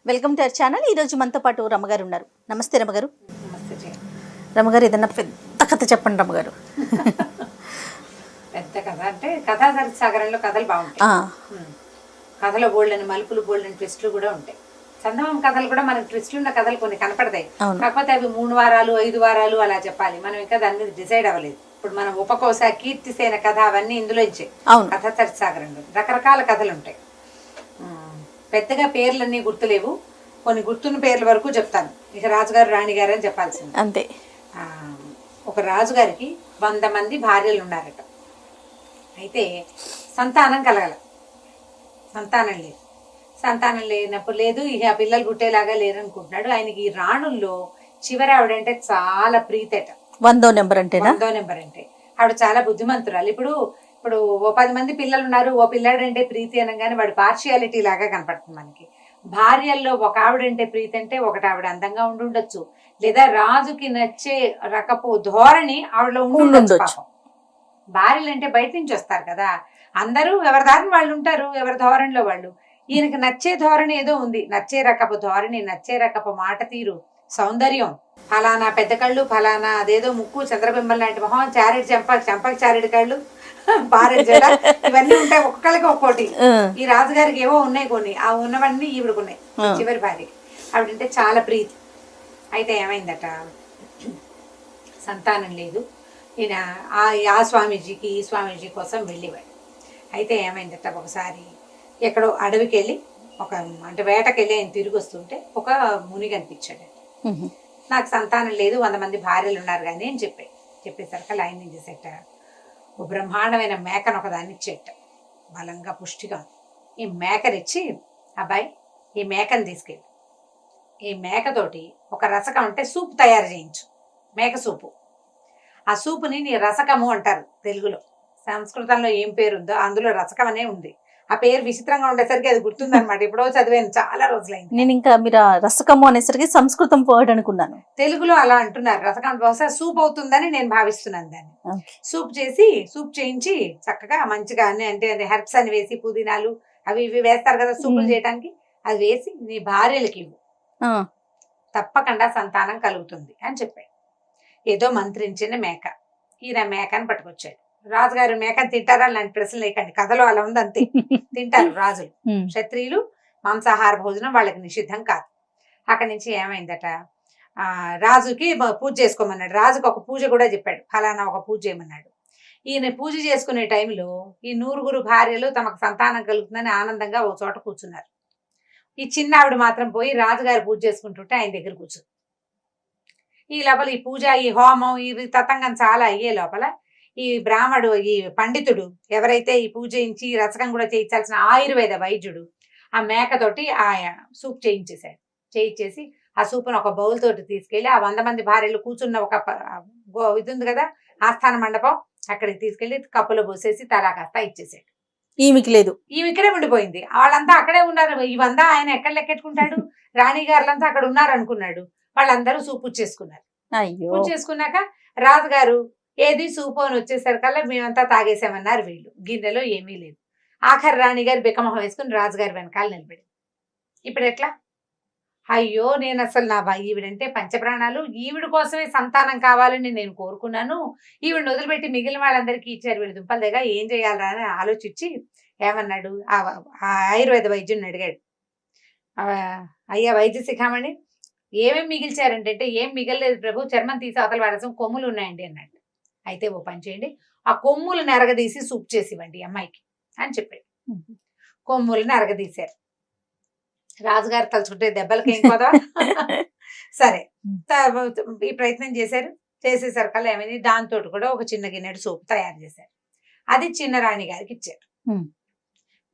Welcome to our channel. ఈరోజు మనతో పాటు రమ్మగారు ఉన్నారు. నమస్తే రమ్మగారు. నమస్తే. రమ్మగారు, ఏదన్నా పెద్ద కథ చెప్పండి రమ్మగారు. పెద్ద కథ అంటే కథా సాగరంలో కథలు బాగుంటాయి. కథలో బోల్డని మలుపులు, బోల్డని ట్విస్టులు కూడా ఉంటాయి. చందమామ కథలు కూడా మనకు ట్విస్టులు ఉన్న కథలు కొన్ని కనపడతాయి. కాకపోతే అవి 3 వారాలు 5 వారాలు అలా చెప్పాలి. మనం ఇంకా దాని మీద డిసైడ్ అవ్వలేదు. ఇప్పుడు మనం ఉపకోస, కీర్తిసేన కథ అవన్నీ ఇందులో ఇచ్చే కథా సాగరంలో రకరకాల కథలు ఉంటాయి. పెద్దగా పేర్లన్నీ గుర్తులేవు, కొన్ని గుర్తున్న పేర్ల వరకు చెప్తాను. ఇక రాజుగారు రాణిగారు అని చెప్పాల్సింది అంతే. ఒక రాజుగారికి 100 మంది భార్యలు ఉన్నారట. అయితే సంతానం కలగల, సంతానం లేదు. సంతానం లేనప్పుడు లేదు, ఇక పిల్లలు పుట్టేలాగా లేరనుకుంటున్నాడు. ఆయనకి ఈ రాణుల్లో చివరి ఆవిడంటే చాలా ప్రీతట. 100వ నెంబర్ అంటే 100వ నెంబర్ అంటే ఆవిడ చాలా బుద్ధిమంతురాలు. ఇప్పుడు ఓ 10 మంది పిల్లలు ఉన్నారు, ఓ పిల్లాడంటే ప్రీతి అనగానే వాడు పార్షియాలిటీ లాగా కనపడుతుంది మనకి. భార్యల్లో ఒక ఆవిడంటే ప్రీతి అంటే ఒకటి ఆవిడ అందంగా ఉండుండొచ్చు, లేదా రాజుకి నచ్చే రకపు ధోరణి ఆవిడలో ఉండుండొచ్చు. భార్యలు అంటే బయట నుంచి వస్తారు కదా, అందరూ ఎవరి దారిని వాళ్ళు ఉంటారు, ఎవరి ధోరణిలో వాళ్ళు. ఈయనకి నచ్చే ధోరణి ఏదో ఉంది, నచ్చే రకపు ధోరణి, నచ్చే రకపు మాట తీరు, సౌందర్యం. ఫలానా పెద్ద కళ్ళు, ఫలానా అదేదో ముక్కు, చంద్రబింబం లాంటి మొహం, చారెడ్ చెంపకి చారెడ్ కళ్ళు, పారెడ్ జడ, ఇవన్నీ ఉంటాయి. ఒక్కొక్కరికి ఒక్కోటి. ఈ రాజుగారికి ఏవో ఉన్నాయి కొన్ని, ఆ ఉన్నవన్నీ ఈవిడకున్నాయి. చివరి భార్యకి ఆవిడంటే చాలా ప్రీతి. అయితే ఏమైందట, సంతానం లేదు. ఈయన ఆ స్వామీజీకి ఈ స్వామీజీ కోసం వెళ్ళేవాడు. అయితే ఏమైందట, ఒకసారి ఎక్కడో అడవికి వెళ్ళి అంటే వేటకెళ్ళి ఆయన తిరిగి వస్తుంటే ఒక ముని కనిపించాడు. నాకు సంతానం లేదు, 100 మంది భార్యలు ఉన్నారు కానీ అని చెప్పేసరికి ఆయన ఏం చేసేట, ఓ బ్రహ్మాండమైన మేకను ఒకదాన్ని ఇచ్చేట, బలంగా పుష్టిగా. ఈ మేకనిచ్చి, అబ్బాయి ఈ మేకను తీసుకెళ్ళి ఈ మేకతోటి ఒక రసకం అంటే సూప్ తయారు చేయించు, మేక సూపు. ఆ సూపుని నీ రసకము అంటారు తెలుగులో. సంస్కృతంలో ఏం పేరుందో అందులో రసకం అనే ఉంది. ఆ పేరు విచిత్రంగా ఉండేసరికి అది గుర్తుందనమాట. ఎప్పుడో చదివాను, చాలా రోజులైంది. నేను ఇంకా మీరు రసకము అనేసరికి సంస్కృతం వర్డ్ అనుకున్నాను. తెలుగులో అలా అంటున్నారు. రసకం బహుశా సూప్ అవుతుందని నేను భావిస్తున్నాను. దాన్ని సూప్ చేయించి చక్కగా మంచిగా అన్ని అంటే హెర్బ్స్ అని వేసి, పుదీనాలు అవి ఇవి వేస్తారు కదా సూపులు చేయడానికి, అది వేసి నీ భార్యలకి ఇవ్వు, తప్పకుండా సంతానం కలుగుతుంది అని చెప్పాడు. ఏదో మంత్రించిన మేక. ఈయన మేకని పట్టుకొచ్చాడు. రాజుగారు మేకని తింటారా లాంటి ప్రశ్నలు లేకండి, కథలో అలా ఉంది అంతే. తింటారు రాజులు, క్షత్రియులు మాంసాహార భోజనం వాళ్ళకి నిషిద్ధం కాదు. అక్కడి నుంచి ఏమైందట, రాజుకి పూజ చేసుకోమన్నాడు. రాజుకి ఒక పూజ కూడా చెప్పాడు, ఫలానా ఒక పూజ చేయమన్నాడు. ఈయన పూజ చేసుకునే టైంలో ఈ 100 భార్యలు తమకు సంతానం కలుగుతుందని ఆనందంగా ఒక చోట కూర్చున్నారు. ఈ చిన్న ఆవిడ మాత్రం పోయి రాజుగారు పూజ చేసుకుంటుంటే ఆయన దగ్గర కూర్చుంది. ఈ లోపల ఈ పూజ, ఈ హోమం, ఈ తతంగం చాలా అయ్యే లోపల ఈ బ్రాహ్మడు, ఈ పండితుడు ఎవరైతే ఈ పూజ చేయించి రసకం కూడా చేయించాల్సిన ఆయుర్వేద వైద్యుడు ఆ మేకతోటి ఆ సూప్ చేయించేశాడు. చేయించేసి ఆ సూపును ఒక బౌల్ తోటి తీసుకెళ్లి ఆ 100 మంది భార్యలు కూర్చున్న ఒక ఇది ఉంది కదా ఆస్థాన మండపం, అక్కడికి తీసుకెళ్లి కప్పులో పోసేసి తలా కాస్త ఇచ్చేసాడు. ఈమెకినే ఉండిపోయింది. వాళ్ళంతా అక్కడే ఉన్నారు. ఇవంతా ఆయన ఎక్కడ లెక్కెట్టుకుంటాడు, రాణి గారులంతా అక్కడ ఉన్నారు అనుకున్నాడు. వాళ్ళందరూ సూపు చేసుకున్నారు. పూజ చేసుకున్నాక రాజుగారు ఏది సూపు అని వచ్చేసరికల్లా మేమంతా తాగేసామన్నారు వీళ్ళు. గిన్నెలో ఏమీ లేదు. ఆఖరి రాణిగారు బిక్కమొహం వేసుకుని రాజుగారి వెనకాల నిలబడి, ఇప్పుడు ఎట్లా, అయ్యో నేను అసలు ఈవిడంటే పంచప్రాణాలు, ఈవిడ కోసమే సంతానం కావాలని నేను కోరుకున్నాను, ఈవిడిని వదిలిపెట్టి మిగిలిన వాళ్ళందరికీ ఇచ్చారు, వీళ్ళు దుంపల దగ్గర ఏం చేయాలా అని ఆలోచించి ఏమన్నాడు, ఆ ఆయుర్వేద వైద్యుడిని అడిగాడు, అయ్యా వైద్య శిఖామణి ఏమేమి మిగిల్చారంటే, ఏం మిగలలేదు ప్రభు, చర్మం తీసి అవతల వాడసం కొమ్ములు ఉన్నాయండి అన్నాడు. అయితే ఓ పని చేయండి, ఆ కొమ్ములు నరగదీసి సూప్ చేసి ఇవ్వండి అమ్మాయికి అని చెప్పాడు. కొమ్ములను అరగదీశారు. రాజుగారు తలుచుకుంటే దెబ్బలకి ఏం కదా. సరే ఈ ప్రయత్నం చేశారు. చేసేసరికల్లా ఏమైంది, దాంతో కూడా ఒక చిన్న గిన్నెడు సూప్ తయారు చేశారు. అది చిన్న రాణి గారికి ఇచ్చారు.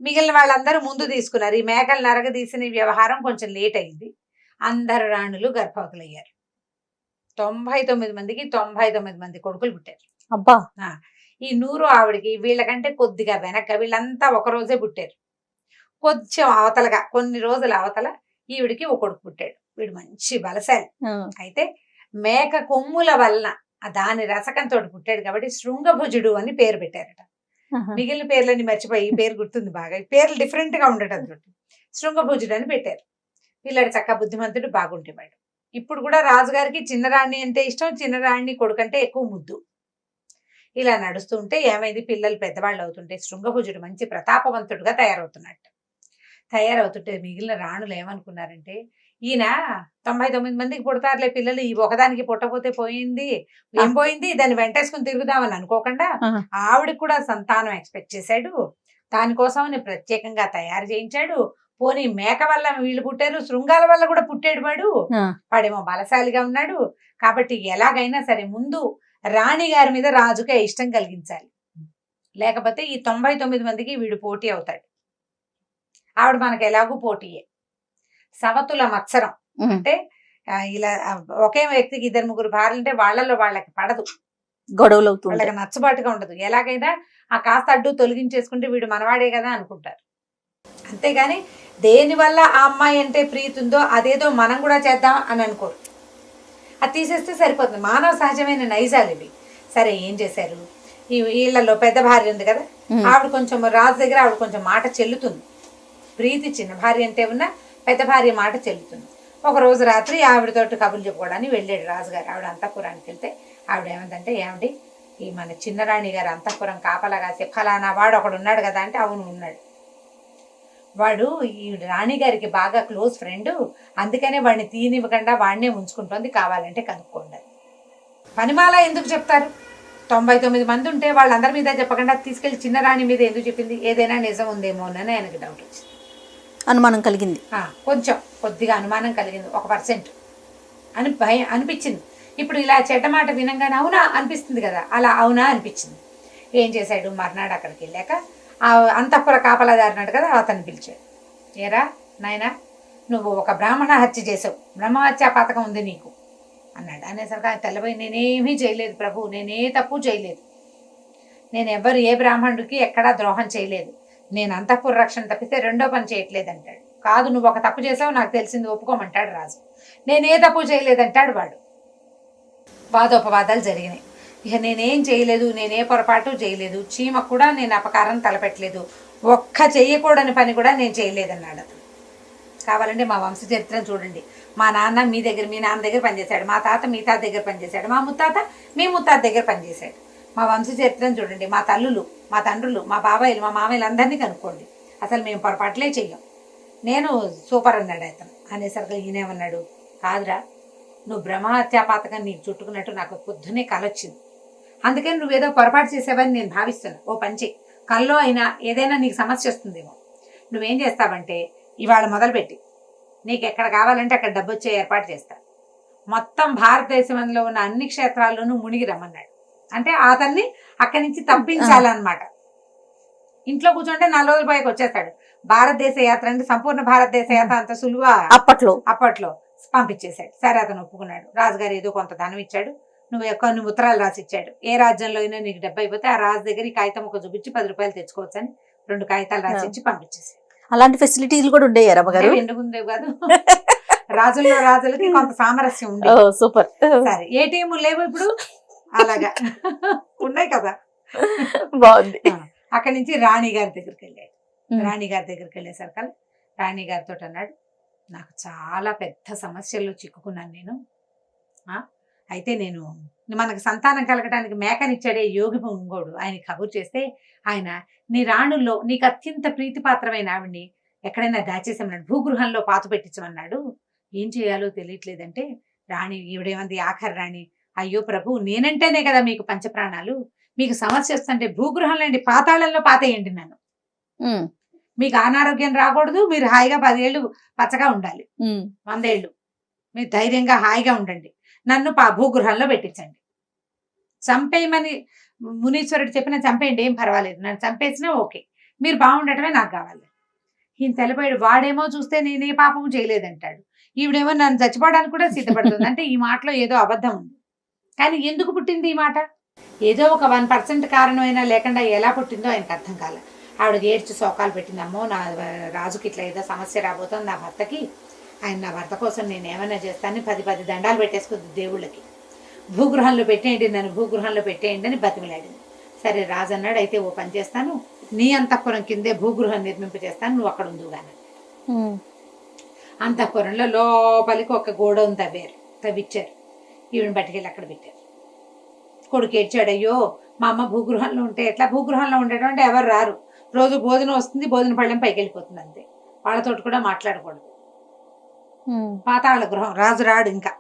మిగిలిన వాళ్ళందరూ ముందు తీసుకున్నారు. ఈ మేకలు నరగదీసిన వ్యవహారం కొంచెం లేట్ అయింది. అందరు రాణులు గర్భవతులయ్యారు. 99 మందికి 99 మంది కొడుకులు పుట్టారు. అబ్బా. ఈ 100 ఆవిడికి వీళ్ళకంటే కొద్దిగా వెనక వీళ్ళంతా ఒక రోజే పుట్టారు. కొంచెం అవతలగా కొన్ని రోజుల అవతల ఈవిడికి ఒక కొడుకు పుట్టాడు. వీడు మంచి బలశాలి. అయితే మేక కొమ్ముల వలన దాని రసకంతో పుట్టాడు కాబట్టి శృంగభుజుడు అని పేరు పెట్టారట. మిగిలిన పేర్లని మర్చిపోయి ఈ పేరు గుర్తుంది బాగా. పేర్లు డిఫరెంట్ గా ఉండటం తోటి శృంగభుజుడు అని పెట్టారు. పిల్లడు చక్కగా బుద్ధిమంతుడు బాగుంటేవాడు. ఇప్పుడు కూడా రాజుగారికి చిన్నరాణి అంటే ఇష్టం, చిన్నరాణి కొడుకంటే ఎక్కువ ముద్దు. ఇలా నడుస్తూ ఉంటే ఏమైంది, పిల్లలు పెద్దవాళ్ళు అవుతుంటే శృంగభుజుడు మంచి ప్రతాపవంతుడుగా తయారవుతుంటే మిగిలిన రాణులు ఏమనుకున్నారంటే, ఈయన 99 మందికి పుడతారులే పిల్లలు, ఈ ఒకదానికి పుట్టపోతే పోయింది, ఏం పోయింది, దాన్ని వెంటేసుకుని తిరుగుదామని అనుకోకుండా ఆవిడకి కూడా సంతానం ఎక్స్పెక్ట్ చేశాడు. దానికోసం ప్రత్యేకంగా తయారు చేయించాడు. పోనీ మేక వల్ల వీళ్ళు పుట్టారు, శృంగాల వల్ల కూడా పుట్టాడు వాడేమో బలశాలిగా ఉన్నాడు. కాబట్టి ఎలాగైనా సరే ముందు రాణి గారి మీద రాజుకే ఇష్టం కలిగించాలి, లేకపోతే ఈ 99 మందికి వీడు పోటీ అవుతాడు. ఆవిడ మనకు ఎలాగూ పోటీయే. సవతుల మత్సరం అంటే ఇలా ఒకే వ్యక్తికి 2-3 భార్యలు ఉంటే వాళ్ళలో వాళ్ళకి పడదు, గొడవలు వాళ్ళకి నచ్చబాటుగా ఉండదు. ఎలాగైనా ఆ కాస్త అడ్డు తొలగించేసుకుంటే వీడు మనవాడే కదా అనుకుంటారు. అంతేగాని దేనివల్ల ఆ అమ్మాయి అంటే ప్రీతి ఉందో అదేదో మనం కూడా చేద్దాం అని అనుకోరు. అది తీసేస్తే సరిపోతుంది. మానవ సహజమైన నైజాలు ఇవి. సరే ఏం చేశారు, ఈ వీళ్ళలో పెద్ద భార్య ఉంది కదా, ఆవిడ కొంచెం రాజు దగ్గర ఆవిడ కొంచెం మాట చెల్లుతుంది. ప్రీతి చిన్న భార్య అంటే ఉన్నా పెద్ద భార్య మాట చెల్లుతుంది. ఒక రోజు రాత్రి ఆవిడతోటి కబుర్లు చెప్పుకోవడానికి వెళ్ళాడు రాజుగారు. ఆవిడ అంతఃపురానికి వెళ్తే ఆవిడ ఏమందంటే, ఏమండి ఈ మన చిన్నరాణి గారు అంతఃపురం కాపలా కాసే ఫలానా వాడు ఒకడు ఉన్నాడు కదా అంటే, అవును ఉన్నాడు, వాడు ఈ రాణి గారికి బాగా క్లోజ్ ఫ్రెండ్, అందుకనే వాడిని తీనివ్వకుండా వాడినే ఉంచుకుంటోంది, కావాలంటే కనుక్కోండి. పనిమాల ఎందుకు చెప్తారు? 99 మంది ఉంటే వాళ్ళందరి మీద చెప్పకుండా తీసుకెళ్లి చిన్న రాణి మీద ఎందుకు చెప్పింది? ఏదైనా నిజం ఉందేమోనని ఆయనకు డౌట్ వచ్చింది, అనుమానం కలిగింది. కొద్దిగా అనుమానం కలిగింది, 1% అని భయం అనిపించింది. ఇప్పుడు ఇలా చెడ్డ మాట వినంగానే అవునా అనిపిస్తుంది కదా, అలా అవునా అనిపించింది. ఏం చేశాడు, మర్నాడు అక్కడికి వెళ్ళాక ఆ అంతఃపుర కాపలాదారినాడు కదా, అతన్ని పిలిచాడు. ఏరా నాయనా, నువ్వు ఒక బ్రాహ్మణ హత్య చేసావు, బ్రహ్మహత్యా పథకం ఉంది నీకు అన్నాడు. అనేసరికి ఆయన తెల్లబోయి, నేనేమీ చేయలేదు ప్రభు, నేనే తప్పు చేయలేదు, నేను ఎవరు ఏ బ్రాహ్మణుడికి ఎక్కడా ద్రోహం చేయలేదు, నేను అంతఃపుర రక్షణ తప్పితే రెండో పని చేయట్లేదు అంటాడు. కాదు, నువ్వు ఒక తప్పు చేసావు, నాకు తెలిసింది ఒప్పుకోమంటాడు రాజు. నేనే తప్పు చేయలేదంటాడు వాడు. వాదోపవాదాలు జరిగినాయి. ఇక నేనేం చేయలేదు, నేనే పొరపాటు చేయలేదు, చీమకు కూడా నేను అపకారం తలపెట్టలేదు, ఒక్క చెయ్యకూడని పని కూడా నేను చేయలేదన్నాడు అతను. కావాలంటే మా వంశ చరిత్రను చూడండి. మా నాన్న మీ నాన్న దగ్గర పనిచేశాడు, మా తాత మీ తాత దగ్గర పనిచేశాడు, మా ముత్తాత మీ ముత్తాత దగ్గర పనిచేశాడు. మా వంశ చరిత్రను చూడండి, మా తల్లులు, మా తండ్రులు, మా బాబాయిలు, మా మామయ్యలు అందరినీ కనుక్కోండి, అసలు మేము పొరపాట్లే చెయ్యం, నేను సూపర్ అన్నాడు అతను. అనేసరికి ఈయనేమన్నాడు, కాదురా, నువ్వు బ్రహ్మహత్యా పథకం నీకు చుట్టుకున్నట్టు నాకు పొద్దునే కలొచ్చింది, అందుకని నువ్వేదో పొరపాటు చేసావని నేను భావిస్తున్నా. ఓ పంచి కల్లో అయినా ఏదైనా నీకు సమస్య వస్తుందేమో, నువ్వేం చేస్తావంటే ఇవాళ మొదలుపెట్టి నీకు ఎక్కడ కావాలంటే అక్కడ డబ్బు వచ్చే ఏర్పాటు చేస్తా, మొత్తం భారతదేశంలో ఉన్న అన్ని క్షేత్రాల్లోనూ మునిగి రమ్మన్నాడు. అంటే అతన్ని అక్కడి నుంచి తప్పించాలన్నమాట. ఇంట్లో కూర్చుంటే 4 రోజుల పైకి వచ్చేస్తాడు. భారతదేశ యాత్ర అంటే సంపూర్ణ భారతదేశ యాత్ర అంత సులువా అప్పట్లో పంపించేశాడు. సరే అతను ఒప్పుకున్నాడు. రాజుగారు ఏదో కొంత ధనం ఇచ్చాడు, నువ్వు కొన్ని ఉత్తరాలు రాసి ఇచ్చాడు. ఏ రాజ్యంలో అయినా నీకు డబ్బు అయిపోతే ఆ రాజు దగ్గర ఈ కాగితం ఒక చూపించి 10 రూపాయలు తెచ్చుకోవచ్చు అని 2 కాగితాలు రాసి ఇచ్చి పంపించేసాడు. అలాంటి ఫెసిలిటీలు కూడా ఉండేవి రమ్మగారు? ఎందుకు ఉండేవి కాదు, రాజులకి కొంత సామరస్యం ఉండేది. సూపర్. సరే ఏటీఎం లేవు ఇప్పుడు, అలాగా ఉన్నాయి కదా, బాగుంది. అక్కడి నుంచి రాణి గారి దగ్గరికి వెళ్ళాడు. రాణి గారి దగ్గరికి వెళ్ళేసరికి రాణి గారితో అన్నాడు, నాకు చాలా పెద్ద సమస్యల్లో చిక్కుకున్నాను నేను, అయితే నేను మనకు సంతానం కలగడానికి మేకనిచ్చాడే యోగి పొంగోడు, ఆయన కబురు చేస్తే ఆయన నీ రాణుల్లో నీకు అత్యంత ప్రీతిపాత్రమైన ఆవిడ్ని ఎక్కడైనా దాచేసామన్నాడు, భూగృహంలో పాత పెట్టించమన్నాడు. ఏం చేయాలో తెలియట్లేదంటే రాణి ఈవిడేమంది, ఆఖరి రాణి, అయ్యో ప్రభు, నేనంటేనే కదా మీకు పంచప్రాణాలు, మీకు సమస్య వస్తుంటే భూగృహంలో పాతాళంలో పాతేయండి నన్ను, మీకు అనారోగ్యం రాకూడదు, మీరు హాయిగా 10 ఏళ్ళు పచ్చగా ఉండాలి, 100 ఏళ్ళు మీరు ధైర్యంగా హాయిగా ఉండండి, నన్ను భూగృహంలో పెట్టించండి, చంపేయమని మునీశ్వరుడు చెప్పిన చంపేయండి, ఏం పర్వాలేదు, నన్ను చంపేసినా ఓకే, మీరు బాగుండటమే నాకు కావాలి. ఈయన తెలపోయాడు. వాడేమో చూస్తే నేనే పాపం చేయలేదంటాడు, ఈవిడేమో నన్ను చచ్చిపోవడానికి కూడా సిద్ధపడుతుంది. అంటే ఈ మాటలో ఏదో అబద్ధం ఉంది. కానీ ఎందుకు పుట్టింది ఈ మాట? ఏదో ఒక 1% కారణమైనా లేకుండా ఎలా పుట్టిందో ఆయనకు అర్థం కాలే. ఆవిడకి ఏడ్చి శోకాలు పెట్టింది, అమ్మో నా రాజుకి ఇట్లా ఏదో సమస్య రాబోతుంది నా భర్తకి, ఆయన నా భర్త కోసం నేను ఏమైనా చేస్తానని 10 దండాలు పెట్టేసుకుంది దేవుళ్ళకి, భూగృహంలో పెట్టేయండి, నన్ను భూగృహంలో పెట్టేయండి అని బతిమిలాడింది. సరే రాజు అన్నాడు, అయితే ఓ పని చేస్తాను, నీ అంతఃపురం కిందే భూగృహం నిర్మింప చేస్తాను, నువ్వు అక్కడ ఉందిగానే. అంతఃపురంలో లోపలికి ఒక గోడౌన్ తవ్విచ్చారు. ఈవిని పట్టుకెళ్ళి అక్కడ పెట్టారు. కొడుకు ఏడ్చాడు, అయ్యో మా అమ్మ భూగృహంలో ఉంటే ఎట్లా? భూగృహంలో ఉండడం అంటే ఎవరు రారు, రోజు భోజనం వస్తుంది, భోజన పళ్ళెం పైకి వెళ్ళిపోతుంది అంతే, వాళ్ళతోటి కూడా మాట్లాడకూడదు. పాతాళ గృహం, రాజు రాడు, ఇంకా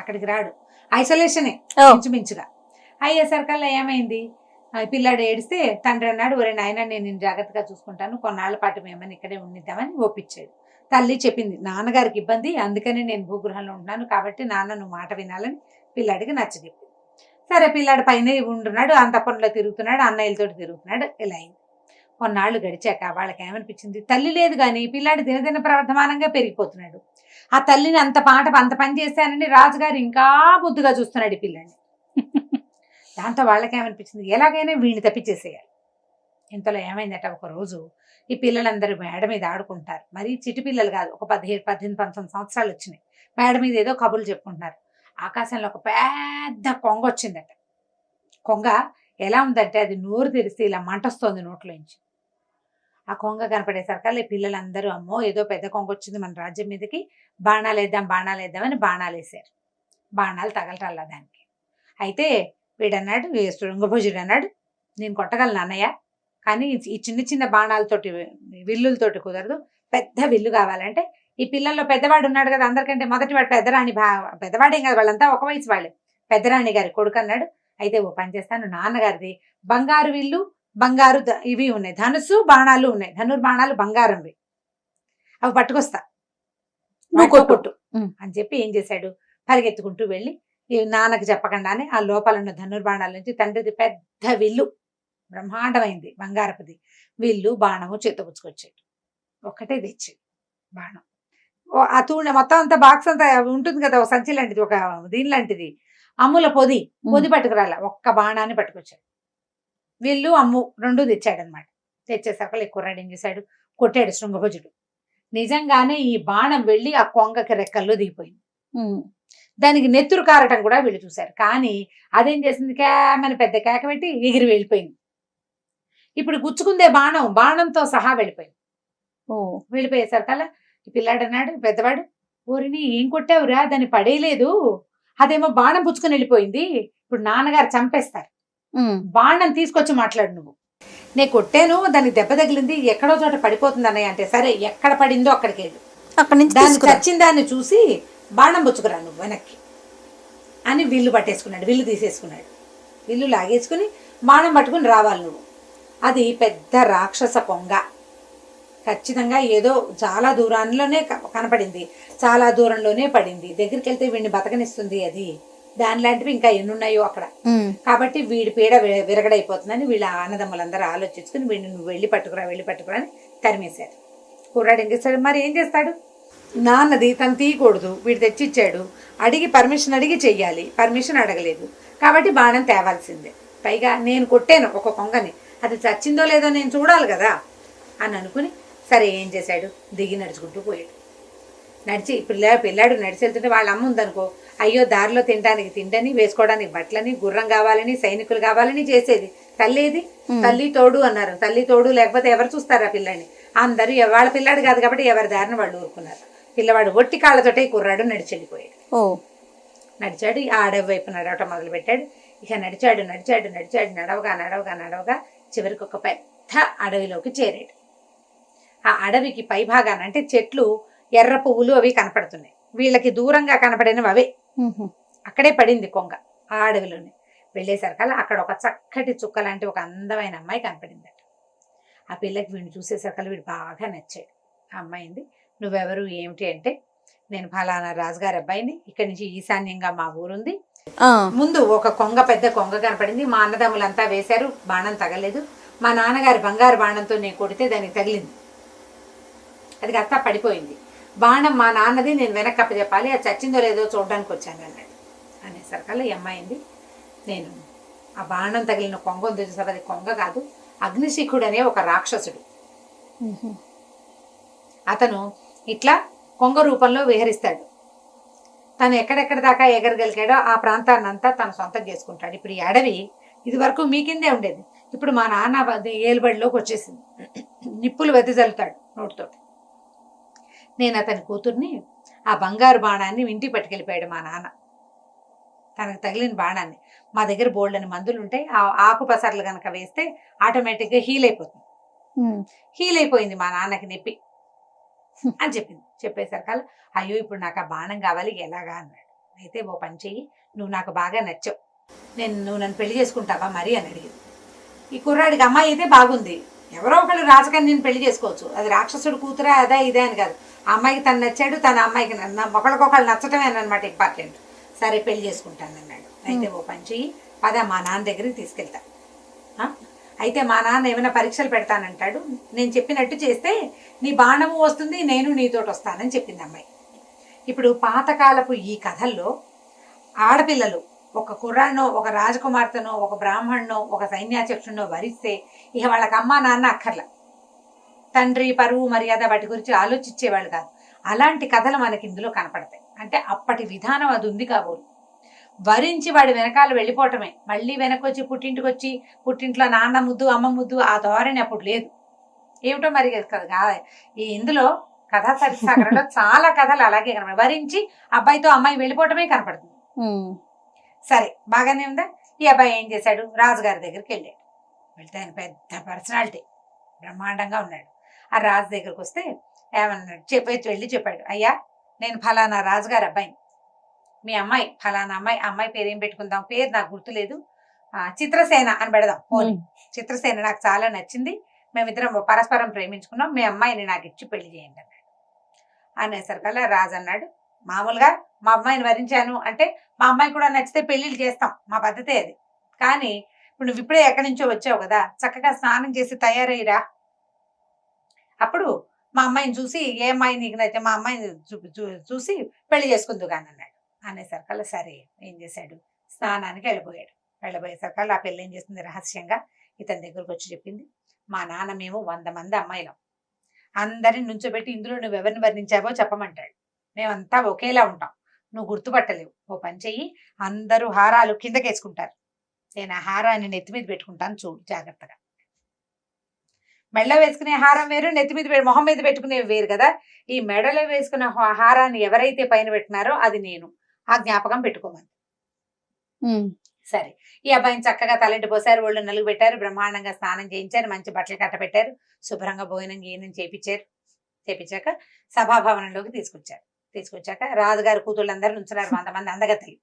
అక్కడికి రాడు, ఐసోలేషనే ఇంచుమించుగా. అయ్యేసరికల్లా ఏమైంది, పిల్లాడు ఏడిస్తే తండ్రి అన్నాడు, ఒరే నాయన నేను నిన్ను జాగ్రత్తగా చూసుకుంటాను, కొన్నాళ్ళ పాటు మేమని ఇక్కడే ఉండిద్దామని ఒప్పించాడు. తల్లి చెప్పింది, నాన్నగారికి ఇబ్బంది, అందుకని నేను భూగృహంలో ఉంటున్నాను, కాబట్టి నాన్న నువ్వు మాట వినాలని పిల్లాడికి నచ్చజెప్పింది. సరే పిల్లాడు పైన ఉంటున్నాడు, అంతఃపురంలో తిరుగుతున్నాడు, అన్నయ్యలతో తిరుగుతున్నాడు. ఇలా అయింది. కొన్నాళ్ళు గడిచాక వాళ్ళకి ఏమనిపించింది, తల్లి లేదు కానీ పిల్లాడు దినదిన ప్రవర్ధమానంగా పెరిగిపోతున్నాడు. ఆ తల్లిని అంత పని చేశానని రాజుగారు ఇంకా బుద్ధిగా చూస్తున్నాడు ఈ పిల్లాడిని. దాంతో వాళ్ళకి ఏమనిపించింది, ఎలాగైనా వీడిని తప్పించేసేయాలి. ఇంతలో ఏమైందట, ఒక రోజు ఈ పిల్లలందరూ మేడ మీద ఆడుకుంటారు. మరి చిటి పిల్లలు కాదు, ఒక 17, 18, 19 సంవత్సరాలు వచ్చినాయి. మేడ మీద ఏదో కబుర్లు చెప్పుకుంటున్నారు. ఆకాశంలో ఒక పెద్ద కొంగ వచ్చిందట. కొంగ ఎలా ఉందంటే, అది నోరు తెరిస్తే ఇలా మంటొస్తోంది నోట్లోంచి. ఆ కొంగ కనపడేసరికల్లా పిల్లలందరూ అమ్మో ఏదో పెద్ద కొంగ వచ్చింది మన రాజ్యం మీదకి, బాణాలు వేద్దామని బాణాలు వేశారు. బాణాలు తగలటల్లా దానికి. అయితే వీడన్నాడు, శృంగభుజుడు అన్నాడు, నేను కొట్టగలను అన్నయ్య, కానీ ఈ చిన్న చిన్న బాణాలతోటి విల్లులతోటి కుదరదు, పెద్ద విల్లు కావాలంటే ఈ పిల్లల్లో పెద్దవాడు ఉన్నాడు కదా, అందరికంటే మొదటి వాడు పెద్దరాణి, పెద్దవాడేం కదా, వాళ్ళంతా ఒక వయసు వాళ్ళే, పెద్దరాణి గారి కొడుకు అన్నాడు. అయితే ఓ పని చేస్తాను, నాన్నగారిది బంగారు విల్లు, బంగారు ఇవి ఉన్నాయి, ధనుసు బాణాలు ఉన్నాయి, ధనుర్బాణాలు బంగారంవి, అవి పట్టుకొస్తా, కొట్టు అని చెప్పి ఏం చేశాడు, పరిగెత్తుకుంటూ వెళ్ళి ఈ నాన్నకి చెప్పకుండానే ఆ లోపల ఉన్న ధనుర్బాణాల నుంచి తండ్రిది పెద్ద విల్లు, బ్రహ్మాండమైంది బంగారపుది విల్లు, బాణము చేతపుచ్చుకొచ్చాడు. ఒక్కటే తెచ్చాడు బాణం. ఆ తూణె మొత్తం అంతా బాక్స్ అంతా ఉంటుంది కదా, ఒక సంచి లాంటిది, ఒక దీని లాంటిది, అమ్ముల పొది పట్టుకురాల, ఒక్క బాణాన్ని పట్టుకొచ్చాడు. విల్లు అమ్ము రెండు తెచ్చాడనమాట. తెచ్చేసరికి కుర్రాడు ఏం చేశాడు, కొట్టాడు శృంగభుజుడు. నిజంగానే ఈ బాణం వెళ్ళి ఆ కొంగకి రెక్కల్లో దిగిపోయింది. దానికి నెత్తురు కారటం కూడా వీళ్ళు చూశారు. కానీ అదేం చేసింది, కేమని పెద్ద కేక పెట్టి ఎగిరి వెళ్ళిపోయింది. ఇప్పుడు గుచ్చుకుందే బాణంతో సహా వెళ్ళిపోయింది. వెళ్ళిపోయేసరికల్లా ఈ పిల్లాడు అన్నాడు, పెద్దవాడు, ఊరిని ఏం కొట్టావురా, దాన్ని పడేయలేదు, అదేమో బాణం పుచ్చుకొని వెళ్ళిపోయింది, ఇప్పుడు నాన్నగారు చంపేస్తారు, బాణం తీసుకొచ్చి మాట్లాడు నువ్వు. నేను కొట్టాను, దానికి దెబ్బ తగిలింది, ఎక్కడో చోట పడిపోతుంది అన్నయ్య అంటే, సరే ఎక్కడ పడిందో అక్కడికి వెళ్ళు, దాన్ని చచ్చిన దాన్ని చూసి బాణం పుచ్చుకురా నువ్వు వెనక్కి అని విల్లు పట్టేసుకున్నాడు. విల్లు తీసేసుకున్నాడు, విల్లు లాగేసుకుని బాణం పట్టుకుని రావాలి నువ్వు. అది పెద్ద రాక్షస కొంగ, ఖచ్చితంగా ఏదో చాలా దూరంలోనే కనపడింది, చాలా దూరంలోనే పడింది, దగ్గరికి వెళ్తే వీడిని బతకనిస్తుంది అది, దాని లాంటివి ఇంకా ఎన్నున్నాయో అక్కడ, కాబట్టి వీడి పీడ విరగడైపోతుందని వీళ్ళ అన్నదమ్ములందరూ ఆలోచించుకుని వీడిని నువ్వు వెళ్ళి పట్టుకురా అని తరిమేశారు. కుర్రాడు ఏం చేస్తాడు, మరి ఏం చేస్తాడు, నాన్నది తను తీయకూడదు, వీడు తెచ్చిచ్చాడు, పర్మిషన్ అడిగి చెయ్యాలి, పర్మిషన్ అడగలేదు, కాబట్టి బాణం తేవాల్సిందే, పైగా నేను కొట్టాను ఒక కొంగని, అది చచ్చిందో లేదో నేను చూడాలి కదా అని అనుకుని, సరే ఏం చేశాడు, దిగి నడుచుకుంటూ పోయాడు. నడిచి పిల్లాడు నడిచి వెళ్తుంటే వాళ్ళ అమ్మ ఉందనుకో, అయ్యో దారిలో తినడానికి తిండని, వేసుకోవడానికి బట్టలని, గుర్రం కావాలని, సైనికులు కావాలని చేసేది. తల్లిది, తల్లి తోడు అన్నారు, తల్లి తోడు లేకపోతే ఎవరు చూస్తారు ఆ పిల్లాడిని, అందరూ వాళ్ళ పిల్లాడు కాదు కాబట్టి ఎవరి దారిని వాళ్ళు ఊరుకున్నారు. పిల్లవాడు ఒట్టి కాళ్ళతోటే కుర్రాడు నడిచి వెళ్ళిపోయాడు. నడిచాడు, ఆ అడవి వైపు నడవటం మొదలు పెట్టాడు. ఇక నడిచాడు నడవగా చివరికి ఒక పెద్ద అడవిలోకి చేరాడు. ఆ అడవికి పై భాగాన అంటే చెట్లు, ఎర్ర పువ్వులు అవి కనపడుతున్నాయి, వీళ్ళకి దూరంగా కనపడినవి అవే. అక్కడే పడింది కొంగ, ఆ అడవిలోనే. వెళ్ళేసరికల్లా అక్కడ ఒక చక్కటి చుక్క లాంటి ఒక అందమైన అమ్మాయి కనపడిందట. ఆ పిల్లకి వీడిని చూసేసరికల్లా వీడు బాగా నచ్చాడు. ఆ అమ్మాయింది, నువ్వెవరు ఏమిటి అంటే, నేను ఫలానా రాజుగారి అబ్బాయిని, ఇక్కడి నుంచి ఈశాన్యంగా మా ఊరుంది, ముందు ఒక పెద్ద కొంగ కనపడింది, మా అన్నదమ్ములంతా వేశారు, బాణం తగలేదు, మా నాన్నగారి బంగారు బాణంతో నేను కొడితే దానికి తగిలింది, అది అత్తా పడిపోయింది, బాణం మా నాన్నది, నేను వెనక్కి అప్పచెప్పాలి, అది చచ్చిందో లేదో చూడడానికి వచ్చాను అన్నాడు. అనేసరికల్లా ఈ అమ్మాయింది, నేను ఆ బాణం తగిలిన కొంగ ఉంది చూసారు, అది కొంగ కాదు, అగ్నిశిఖుడు అనే ఒక రాక్షసుడు, అతను ఇట్లా కొంగ రూపంలో విహరిస్తాడు. తను ఎక్కడెక్కడ దాకా ఎగరగలిగాడో ఆ ప్రాంతాన్ని అంతా తను సొంతం చేసుకుంటాడు. ఇప్పుడు ఈ అడవి ఇది వరకు మీ కిందే ఉండేది, ఇప్పుడు మా నాన్న ఏలుబడిలోకి వచ్చేసింది. నిప్పులు వెదజల్లుతాడు నోటితోటి, నేను అతని కూతుర్ని ఆ బంగారు బాణాన్ని ఇంటికి పట్టుకెళ్ళిపోయాడు మా నాన్న. తనకు తగిలిన బాణాన్ని. మా దగ్గర బోల్డ్ అని మందులు ఉంటాయి, ఆ ఆకుపసర్లు కనుక వేస్తే ఆటోమేటిక్గా హీల్ అయిపోతుంది. హీల్ అయిపోయింది మా నాన్నకి నొప్పి అని చెప్పింది. చెప్పేసరికల్లా అయ్యో ఇప్పుడు నాకు ఆ బాణం కావాలి ఎలాగా అన్నాడు. అయితే ఓ పని చెయ్యి, నువ్వు నాకు బాగా నచ్చావు, నువ్వు నన్ను పెళ్లి చేసుకుంటావా మరి అని అడిగింది. ఈ కుర్రాడికి అమ్మాయి అయితే బాగుంది, ఎవరో ఒకళ్ళు రాజకన్యని పెళ్లి చేసుకోవచ్చు, అది రాక్షసుడు కూతురా అదా ఇదే అని కాదు, ఆ అమ్మాయికి తను నచ్చాడు, తన అమ్మాయికి ఒకళ్ళకొకళ్ళు నచ్చటమే అనమాట ఇంపార్టెంట్. సరే పెళ్లి చేసుకుంటానన్నాడు. అయితే ఓ పని చెయ్యి, పదా మా నాన్న దగ్గరికి తీసుకెళ్తా. అయితే మా నాన్న ఏమైనా పరీక్షలు పెడతానంటాడు, నేను చెప్పినట్టు చేస్తే నీ బాణము వస్తుంది, నేను నీతోటి వస్తానని చెప్పింది అమ్మాయి. ఇప్పుడు పాతకాలపు ఈ కథల్లో ఆడపిల్లలు ఒక కుర్రాన్నో ఒక రాజకుమార్తెనో ఒక బ్రాహ్మణ్ణో ఒక సైన్యాధ్యక్షుడినో వరిస్తే ఇక వాళ్ళకి అమ్మా నాన్న అక్కర్ల, తండ్రి పరువు మర్యాద వాటి గురించి ఆలోచించేవాళ్ళు కాదు. అలాంటి కథలు మనకి ఇందులో కనపడతాయి. అంటే అప్పటి విధానం అది ఉంది కాబోలు. వరించి వాడి వెనకాల వెళ్ళిపోవటమే, మళ్ళీ వెనకొచ్చి పుట్టింటికి వచ్చి పుట్టింట్లో నాన్న ముద్దు అమ్మ ముద్దు ఆ ధోరణి అప్పుడు లేదు. ఏమిటో మరి కదా ఈ ఇందులో కథా సరిసాగరంలో చాలా కథలు అలాగే కనపడతాయి. వరించి అబ్బాయితో అమ్మాయి వెళ్ళిపోవటమే కనపడుతుంది. సరే బాగానే ఉందా. ఈ అబ్బాయి ఏం చేశాడు, రాజుగారి దగ్గరికి వెళ్ళాడు. వెళ్తే ఆయన పెద్ద పర్సనాలిటీ, బ్రహ్మాండంగా ఉన్నాడు. ఆ రాజు దగ్గరికి వస్తే ఏమన్నాడు, వెళ్ళి చెప్పాడు, అయ్యా నేను ఫలానా రాజుగారి అబ్బాయిని, మీ అమ్మాయి ఫలానా అమ్మాయి, అమ్మాయి పేరు ఏం పెట్టుకుందాం, పేరు నాకు గుర్తులేదు, చిత్రసేన అని పెడదాం పోనీ, చిత్రసేన నాకు చాలా నచ్చింది, మేమిద్దరం పరస్పరం ప్రేమించుకున్నాం, మీ అమ్మాయిని నాకు ఇచ్చి పెళ్లి చేయండి అన్నాడు. అనేసరికల్లా రాజు అన్నాడు, మామూలుగా మా అమ్మాయిని వరించాను అంటే మా అమ్మాయి కూడా నచ్చితే పెళ్లిళ్ళు చేస్తాం, మా పద్ధతే అది. కానీ ఇప్పుడు నువ్వు ఇప్పుడే ఎక్కడి నుంచో వచ్చావు కదా, చక్కగా స్నానం చేసి తయారయ్యిరా, అప్పుడు మా అమ్మాయిని చూసి ఏ అమ్మాయి నీకు నచ్చితే మా అమ్మాయిని చూసి పెళ్లి చేసుకుందు కానీ అన్నాడు. అనేసరికల్లా సరే ఏం చేశాడు, స్నానానికి వెళ్ళబోయేసరికల్లా ఆ పెళ్ళి ఏం చేస్తుంది, రహస్యంగా ఇతని దగ్గరకు వచ్చి చెప్పింది, మా నాన్న మేము 100 మంది అమ్మాయిలం, అందరిని నుంచోబెట్టి ఇందులో నువ్వు ఎవరిని వర్ణించావో చెప్పమంటాడు, మేమంతా ఒకేలా ఉంటాం, నువ్వు గుర్తుపట్టలేవు, ఓ పని చెయ్యి, అందరూ హారాలు కిందకేసుకుంటారు, నేను ఆ హారాన్ని నెత్తి మీద పెట్టుకుంటాను చూడు జాగ్రత్తగా. మెడలో వేసుకునే హారం వేరు, నెత్తి మీద మొహం మీద పెట్టుకునేవి వేరు కదా. ఈ మెడలో వేసుకున్న హారాన్ని ఎవరైతే పైన పెట్టినారో అది నేను, ఆ జ్ఞాపకం పెట్టుకోమని. సరే ఈ అబ్బాయిని చక్కగా తలంటి పోసారు, ఒళ్ళు నలుగు పెట్టారు, బ్రహ్మాండంగా స్నానం చేయించారు, మంచి బట్టలు కట్టబెట్టారు, శుభ్రంగా భోజనం గీనం చేపించాక సభాభవనంలోకి తీసుకొచ్చాక రాజుగారి కూతుళ్ళందరూ నుంచున్నారు, 100 మంది అందగత్తెలు.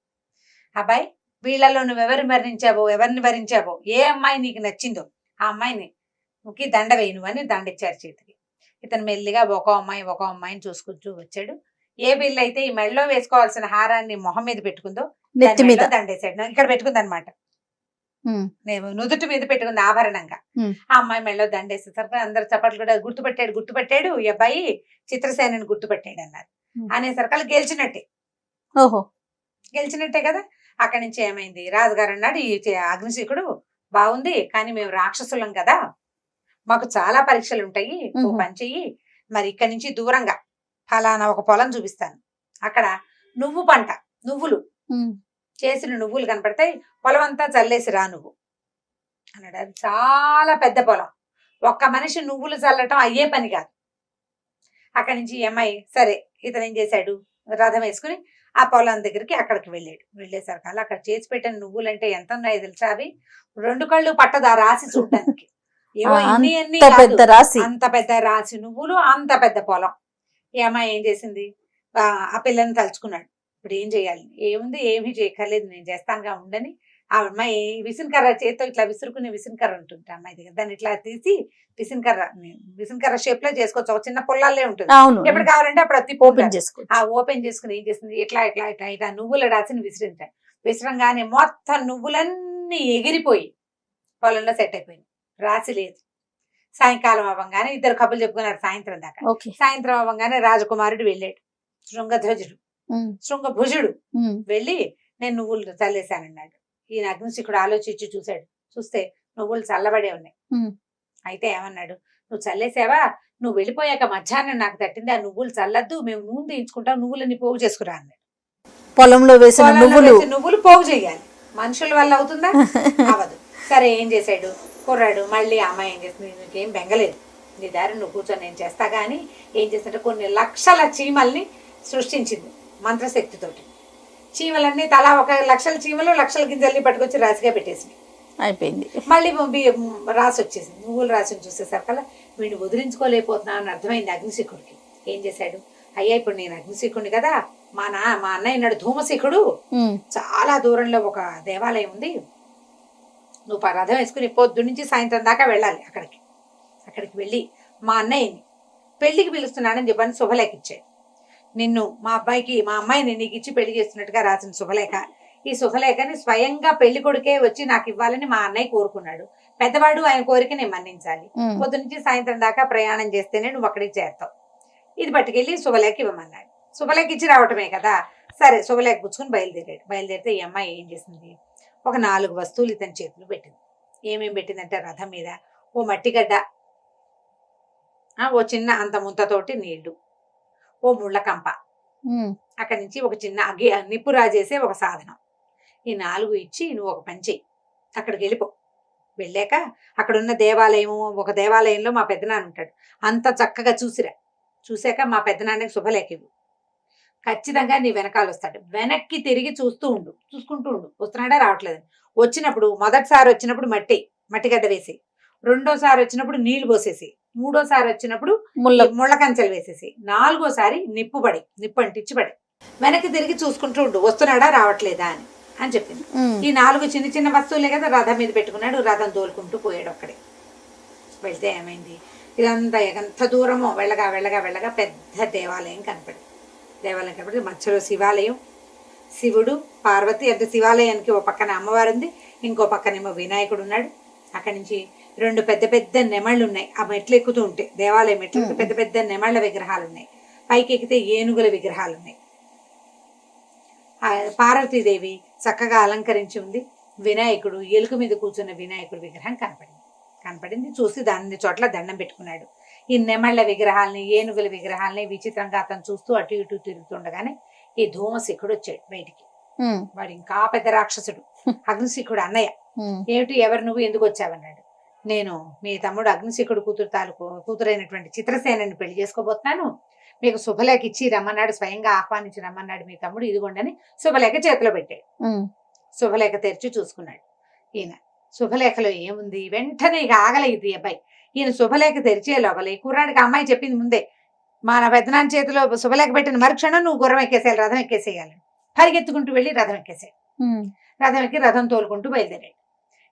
అబ్బాయి వీళ్ళలో నువ్వు ఎవరిని వరించావో ఏ అమ్మాయి నీకు నచ్చిందో ఆ అమ్మాయిని దండ వేయను అని దండిచ్చారు చేతికి. ఇతను మెల్లిగా ఒక అమ్మాయిని చూసుకుంటూ వచ్చాడు. ఏ బిల్లు అయితే ఈ మెడలో వేసుకోవాల్సిన హారాన్ని మొహం మీద పెట్టుకుందో నెత్తి మీద దండేశాడు, ఇక్కడ పెట్టుకుంది అనమాట, నుదుటి మీద పెట్టుకుంది ఆభరణంగా. ఆ అమ్మాయి మెడలో దండేసేసరికి అందరు చప్పట్లు కూడా గుర్తుపెట్టాడు ఈ అబ్బాయి చిత్రసేనని గుర్తుపెట్టాడు అన్నారు. అనేసరికి గెలిచినట్టే కదా. అక్కడి నుంచి ఏమైంది, రాజుగారు అన్నాడు, ఈ అగ్నిశీకుడు బాగుంది కానీ మేము రాక్షసులం కదా, మాకు చాలా పరీక్షలు ఉంటాయి, ఓ పని చెయ్యి, మరి ఇక్కడి నుంచి దూరంగా ఫలానా ఒక పొలం చూపిస్తాను, అక్కడ నువ్వులు చేసిన నువ్వులు కనపడతాయి, పొలం అంతా చల్లేసి రా నువ్వు అన్నాడు. అది చాలా పెద్ద పొలం, ఒక్క మనిషి నువ్వులు చల్లటం అయ్యే పని కాదు. అక్కడి నుంచి అమ్మాయి సరే ఇతను ఏం చేశాడు, రథం వేసుకుని ఆ పొలం దగ్గరికి అక్కడికి వెళ్ళేసరికి అక్కడ చేసి పెట్టిన నువ్వులు అంటే ఎంత ఉన్నాయో తెలుసా, అవి 2 కళ్ళు పట్టదా రాసి చూడడానికి, ఏవో అంత పెద్ద రాసి నువ్వులు, అంత పెద్ద పొలం. ఈ అమ్మాయి ఏం చేసింది, ఆ పిల్లని తలుచుకున్నాడు, ఇప్పుడు ఏం చేయాలి, ఏముంది ఏమీ చేయక్కర్లేదు నేను చేస్తానుగా ఉండని. ఆ అమ్మాయి విసినకర్ర చేతితో ఇట్లా విసురుకునే విసినకర్ర ఉంటుంది అమ్మాయి దగ్గర, దాన్ని ఇట్లా తీసి విసినకర్ర షేప్ లో చేసుకోవచ్చు, ఒక చిన్న పుల్లలే ఉంటుంది, ఎప్పుడు కావాలంటే అప్పుడు ఓపెన్ చేసుకుని ఏం చేసింది, ఇట్లా నువ్వులు రాసిన విసిరంగానే మొత్తం నువ్వులన్నీ ఎగిరిపోయి పొలంలో సెట్ అయిపోయింది, రాసి లేదు. సాయంకాలం అవ్వగానే ఇద్దరు కబుర్లు చెప్పుకున్నారు సాయంత్రం దాకా. సాయంత్రం అవ్వగానే రాజకుమారుడు వెళ్ళాడు, శృంగభుజుడు వెళ్ళి నేను నువ్వులు చల్లేశానన్నాడు. ఈయన అగ్నిశీకుడు ఆలోచించి చూస్తే నువ్వులు చల్లబడే ఉన్నాయి. అయితే ఏమన్నాడు, నువ్వు చల్లేసావా, నువ్వు వెళ్ళిపోయాక మధ్యాహ్నం నాకు తట్టింది, ఆ నువ్వులు చల్లద్దు, మేము నూనె తీయించుకుంటాం, నువ్వులని పోగు చేసుకురా అన్నాడు. పొలంలో వేసిన నువ్వులు పోగు చేయాలి, మనుషుల వల్ల అవుతుందా, అవదు. సరే ఏం చేశాడు కుర్రాడు, మళ్ళీ అమ్మాయి ఏం చేస్తుంది, నీకేం బెంగలేదు, నీ దారి నువ్వు కూర్చొని నేను చేస్తా. కానీ ఏం చేస్తుంటే కొన్ని లక్షల చీమల్ని సృష్టించింది మంత్రశక్తితోటి. చీమలన్నీ తలా 1 లక్షల చీమలు లక్షల గింజల్ని పట్టుకొచ్చి రాశిగా పెట్టేసింది. అయిపోయింది. మళ్ళీ రాసి వచ్చేసింది. నువ్వులు రాసిని చూసేసరికల్లా వీడిని వదిలించుకోలేకపోతున్నావు అని అర్థమైంది అగ్నిశిఖుడికి. ఏం చేశాడు, అయ్యా ఇప్పుడు నేను అగ్నిశిఖుడిని కదా, మా అన్నయ్య నాడు ధూమశిఖుడు, చాలా దూరంలో ఒక దేవాలయం ఉంది, నువ్వు రథం వేసుకుని పొద్దు నుంచి సాయంత్రం దాకా వెళ్ళాలి. అక్కడికి వెళ్ళి మా అన్నయ్యని పెళ్లికి పిలుస్తున్నాడని చెప్పని శుభలేఖ ఇచ్చాడు. నిన్ను మా అమ్మాయిని నీకు ఇచ్చి పెళ్లి చేస్తున్నట్టుగా రాసిన శుభలేఖ. ఈ శుభలేఖని స్వయంగా పెళ్లి కొడుకే వచ్చి నాకు ఇవ్వాలని మా అన్నయ్య కోరుకున్నాడు. పెద్దవాడు ఆయన కోరిక నేను మన్నించాలి. పొద్దు నుంచి సాయంత్రం దాకా ప్రయాణం చేస్తేనే నువ్వు అక్కడికి చేరుతావు. ఇది పట్టుకెళ్ళి శుభలేఖ ఇవ్వమన్నాడు. శుభలేఖ ఇచ్చి రావటమే కదా, సరే శుభలేఖ పుచ్చుకుని బయలుదేరితే ఈ అమ్మాయి ఏం చేసింది, ఒక 4 వస్తువులు ఇతని చేతులు పెట్టింది. ఏమేం పెట్టిందంటే రథం మీద ఓ మట్టిగడ్డ, ఓ చిన్న అంత ముంతతోటి నీళ్లు, ఓ ముళ్ళ కంప, అక్కడి నుంచి ఒక చిన్న నిప్పు రాజేసే ఒక సాధనం. ఈ 4 ఇచ్చి నువ్వు ఒక పని చెయ్యి, అక్కడికి వెళ్ళిపో. వెళ్ళాక అక్కడున్న ఒక దేవాలయంలో మా పెద్దనాన్న ఉంటాడు, అంత చక్కగా చూసాక మా పెద్దనాన్నకి శుభలేఖ ఇవ్వు. ఖచ్చితంగా నీ వెనకాల వస్తాడు. వెనక్కి తిరిగి చూసుకుంటూ ఉండు వస్తున్నాడా రావట్లేదు. వచ్చినప్పుడు మొదటిసారి వచ్చినప్పుడు మట్టిగడ్డ వేసి, రెండోసారి వచ్చినప్పుడు నీళ్లు పోసేసి, మూడోసారి వచ్చినప్పుడు ముళ్ళ కంచెలు వేసేసి, 4వసారి నిప్పు అంటించిపడి వెనక్కి తిరిగి చూసుకుంటూ ఉండు వస్తున్నాడా రావట్లేదా అని చెప్పింది. ఈ 4 చిన్న చిన్న వస్తువులే కదా రథం మీద పెట్టుకున్నాడు. రథం తోలుకుంటూ పోయాడు. ఒక్కడే వెళ్తే ఏమైంది, ఇదంతా ఎంత దూరమో వెళ్ళగా పెద్ద దేవాలయం కనపడింది. మధ్యలో శివాలయం, శివుడు, పార్వతి. అంటే శివాలయానికి ఒక పక్కన అమ్మవారు ఉంది, ఇంకో పక్కనేమో వినాయకుడు ఉన్నాడు. అక్కడి నుంచి 2 పెద్ద నెమళ్ళు ఉన్నాయి. ఆ మెట్లు ఎక్కుతూ ఉంటే దేవాలయం మెట్లు పెద్ద నెమళ్ళ విగ్రహాలు ఉన్నాయి. పైకి ఎక్కితే ఏనుగుల విగ్రహాలు ఉన్నాయి. పార్వతీదేవి చక్కగా అలంకరించి ఉంది. వినాయకుడు ఎలుక మీద కూర్చున్న వినాయకుడు విగ్రహం కనపడింది. చూసి దాని చోట్ల దండం పెట్టుకున్నాడు. ఈ నెమళ్ళ విగ్రహాలని, ఏనుగుల విగ్రహాలని విచిత్రంగా అతను చూస్తూ అటు ఇటు తిరుగుతుండగానే ఈ ధూమశిఖుడు వచ్చాడు బయటికి. వాడు ఇంకా పెద్ద రాక్షసుడు, అగ్నిశిఖుడు అన్నయ్య. ఏమిటి, ఎవరు నువ్వు, ఎందుకు వచ్చావన్నాడు. నేను మీ తమ్ముడు అగ్నిశిఖుడు కూతురైనటువంటి చిత్రసేనని పెళ్లి చేసుకోబోతున్నాను, మీకు శుభలేఖ ఇచ్చి రమ్మన్నాడు, స్వయంగా ఆహ్వానించి రమ్మన్నాడు మీ తమ్ముడు, ఇదిగోండని శుభలేఖ చేతిలో పెట్టాడు. శుభలేఖ తెరిచి చూసుకున్నాడు. ఈయన శుభలేఖలో ఏముంది, వెంటనే ఇక ఆగలేదు అబ్బాయి. ఈయన శుభలేఖ తెరిచే లోపల ఈ కుర్రాడికి అమ్మాయి చెప్పింది ముందే, మా పెద్దనాన్న చేతిలో శుభలేఖ పెట్టిన మరుక్షణం నువ్వు గుర్రం ఎక్కేసేయాలి, రథం ఎక్కేసేయాలి. పరిగెత్తుకుంటూ వెళ్ళి రథం ఎక్కేసాడు. రథం ఎక్కి రథం తోలుకుంటూ బయలుదేరాడు.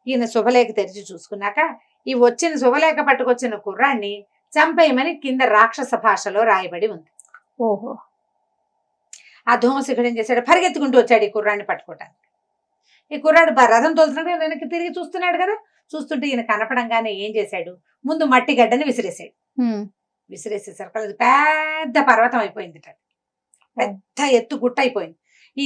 ఈయన శుభలేఖ తెరిచి చూసుకున్నాక ఈ వచ్చిన శుభలేఖ పట్టుకొచ్చిన కుర్రాన్ని చంపేయమని కింద రాక్షస భాషలో రాయబడి ఉంది. ఓహో. ఆ ధూమశిఖుడు ఏం చేశాడు, పరిగెత్తుకుంటూ వచ్చాడు ఈ కుర్రాన్ని పట్టుకోవటానికి. ఈ కుర్రాడు రథం తోలుతున్నాడు, వెనక్కి తిరిగి చూస్తున్నాడు కదా. చూస్తుంటే ఈయన కనపడంగానే ఏం చేశాడు, ముందు మట్టి గడ్డని విసిరేసాడు. విసిరేసేసరికి అది పెద్ద పర్వతం అయిపోయింది, పెద్ద ఎత్తు గుట్ట అయిపోయింది. ఈ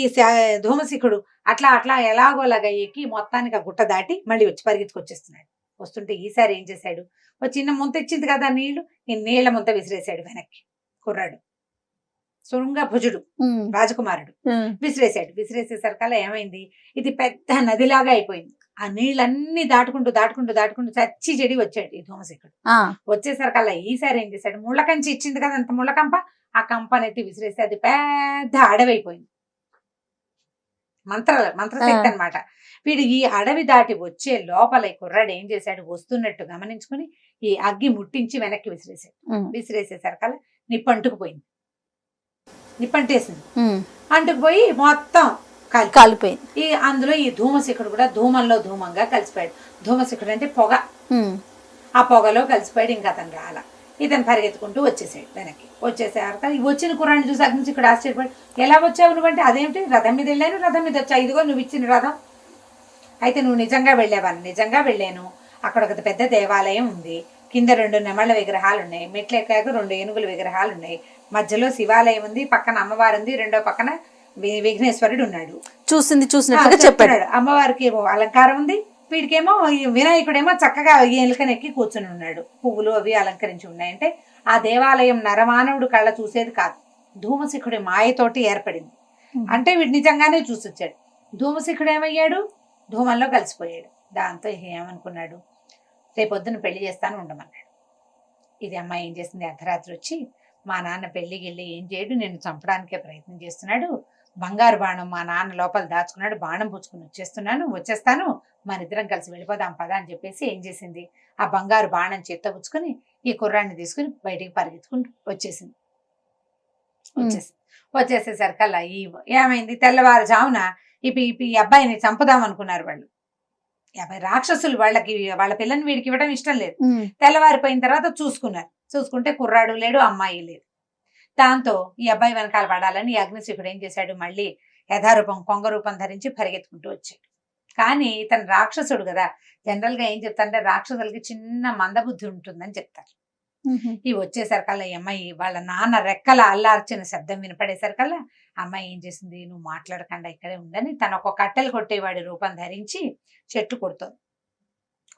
ధూమశిఖుడు అట్లా ఎలాగోలాగా ఎక్కి మొత్తానికి ఆ గుట్ట దాటి మళ్ళీ వచ్చి పరిగెత్తుకొచ్చేస్తున్నాడు. వస్తుంటే ఈసారి ఏం చేశాడు, ఒక చిన్న ముంత ఇచ్చింది కదా నీళ్లు, ఈ నీళ్ల ముంత విసిరేశాడు వెనక్కి. కుర్రాడు శృంగ భుజుడు రాజకుమారుడు విసిరేసేసరికల్లా ఏమైంది, ఇది పెద్ద నదిలాగా అయిపోయింది. ఆ నీళ్ళన్నీ దాటుకుంటూ చచ్చి చెడి వచ్చాడు ఈ ధూమశిఖుడు. వచ్చేసరికల్లా ఈసారి ఏం చేశాడు, ముళ్ళకంచి ఇచ్చింది కదా అంత ముళ్ళకంప, ఆ కంపనెత్తి విసిరేస్తే అది పెద్ద అడవి అయిపోయింది. మంత్రశక్తి అనమాట. వీడు ఈ అడవి దాటి వచ్చే లోపల ఈ కుర్రాడు ఏం చేశాడు, వస్తున్నట్టు గమనించుకుని ఈ అగ్గి ముట్టించి వెనక్కి విసిరేసాడు. విసిరేసేసరికల్లా నిప్పు అంటుకుపోయింది. నిప్పంటేసింది, అంటుకుపోయి మొత్తం కాలిపోయింది. అందులో ఈ ధూమశిఖుడు కూడా ధూమంగా కలిసిపోయాడు. ధూమశిఖుడు అంటే పొగ, ఆ పొగలో కలిసిపోయాడు. ఇంకా అతను రాలా. ఇతను పరిగెత్తుకుంటూ వచ్చేసాడు వెనక్కి. వచ్చేసాక వచ్చిన కుర్రాన్ని చూసి అగ్నిశిఖుడు ఆశ్చర్యపడి, ఎలా వచ్చావు నువ్వంటే, అదేమిటి రథం మీద వెళ్ళాను, రథం మీద వచ్చా, ఇదిగో నువ్వు ఇచ్చిన రథం. అయితే నువ్వు నిజంగా వెళ్ళావని, నిజంగా వెళ్ళాను. అక్కడ ఒక పెద్ద దేవాలయం ఉంది, కింద 2 నెమళ్ళ విగ్రహాలు ఉన్నాయి, మెట్లు ఎక్కాక 2 ఏనుగుల విగ్రహాలు ఉన్నాయి, మధ్యలో శివాలయం ఉంది, పక్కన అమ్మవారు ఉంది, రెండో పక్కన విఘ్నేశ్వరుడు ఉన్నాడు. చూసినట్టుగా చెప్పాడు. అమ్మవారికి ఏమో అలంకారం ఉంది, వీడికేమో వినాయకుడేమో చక్కగా ఎలుకనెక్కి కూర్చుని ఉన్నాడు, పువ్వులు అవి అలంకరించి ఉన్నాయంటే ఆ దేవాలయం నరమానవుడు కళ్ళ చూసేది కాదు, ధూమశిఖుడి మాయతోటి ఏర్పడింది. అంటే వీడు నిజంగానే చూసొచ్చాడు. ధూమశిఖుడు ఏమయ్యాడు, ధూమంలో కలిసిపోయాడు. దాంతో ఏమనుకున్నాడు, రేపొద్దున పెళ్లి చేస్తాను ఉండమన్నాడు. ఇది అమ్మాయి ఏం చేసింది, అర్ధరాత్రి వచ్చి మా నాన్న పెళ్లికి వెళ్ళి ఏం చేయడు, నేను చంపడానికే ప్రయత్నం చేస్తున్నాడు, బంగారు బాణం మా నాన్న లోపల దాచుకున్నాడు, బాణం పుచ్చుకుని వచ్చేస్తాను, మన ఇద్దరం కలిసి వెళ్ళిపోదాం పదా అని చెప్పేసి ఏం చేసింది, ఆ బంగారు బాణం చేత్తో పుచ్చుకొని ఈ కుర్రాన్ని తీసుకుని బయటికి పరిగెత్తుకుంటూ వచ్చేసింది. వచ్చేసేసరికల్లా ఏమైంది, తెల్లవారుజామున ఈ అబ్బాయిని చంపుదాం అనుకున్నారు వాళ్ళు. రాక్షసులు వాళ్ళ పిల్లని వీడికి ఇవ్వడం ఇష్టం లేదు. తెల్లవారిపోయిన తర్వాత చూసుకుంటే కుర్రాడు లేడు, అమ్మాయి లేదు. దాంతో ఈ అబ్బాయి వెనకాల పడాలని ఈ అగ్నిశిఖుడు ఏం చేశాడు, మళ్ళీ యథారూపం కొంగ రూపం ధరించి పరిగెత్తుకుంటూ వచ్చాడు. కానీ ఇతను రాక్షసుడు కదా, జనరల్ గా ఏం చెప్తారంటే రాక్షసులకి చిన్న మందబుద్ధి ఉంటుందని చెప్తారు. ఈ వచ్చేసరికల్లా ఈ అమ్మాయి వాళ్ళ నాన్న రెక్కల అల్లార్చిన శబ్దం వినపడేసరికల్లా అమ్మాయి ఏం చేసింది, నువ్వు మాట్లాడకుండా ఇక్కడే ఉండని తన ఒక కట్టెలు కొట్టేవాడి రూపం ధరించి చెట్లు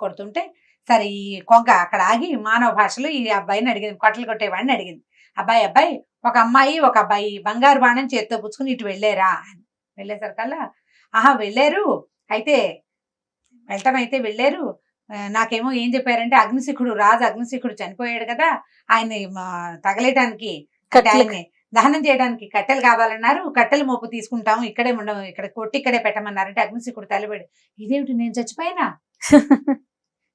కొడుతుంటే సరే ఈ కొంగ అక్కడ ఆగి మానవ భాషలో ఈ అబ్బాయిని అడిగింది, కట్టెలు కొట్టేవాడిని అడిగింది, అబ్బాయి ఒక అమ్మాయి ఒక అబ్బాయి బంగారు బాణం చేత్తో పుచ్చుకుని ఇటు వెళ్ళారా అని. వెళ్ళేసరికల్లా వెళ్ళారు, అయితే వెళ్ళారు, నాకేమో ఏం చెప్పారంటే రాజు అగ్నిశిఖుడు చనిపోయాడు కదా, ఆయన్ని తగలేయడానికి ఆయన్ని దహనం చేయడానికి కట్టెలు కావాలన్నారు, కట్టెలు మోపు తీసుకుంటాము, ఇక్కడే ఉండవు, ఇక్కడ కొట్టి ఇక్కడే పెట్టమన్నారంటే అగ్నిశిఖుడు తలబడి ఇదేమిటి నేను చచ్చిపోయినా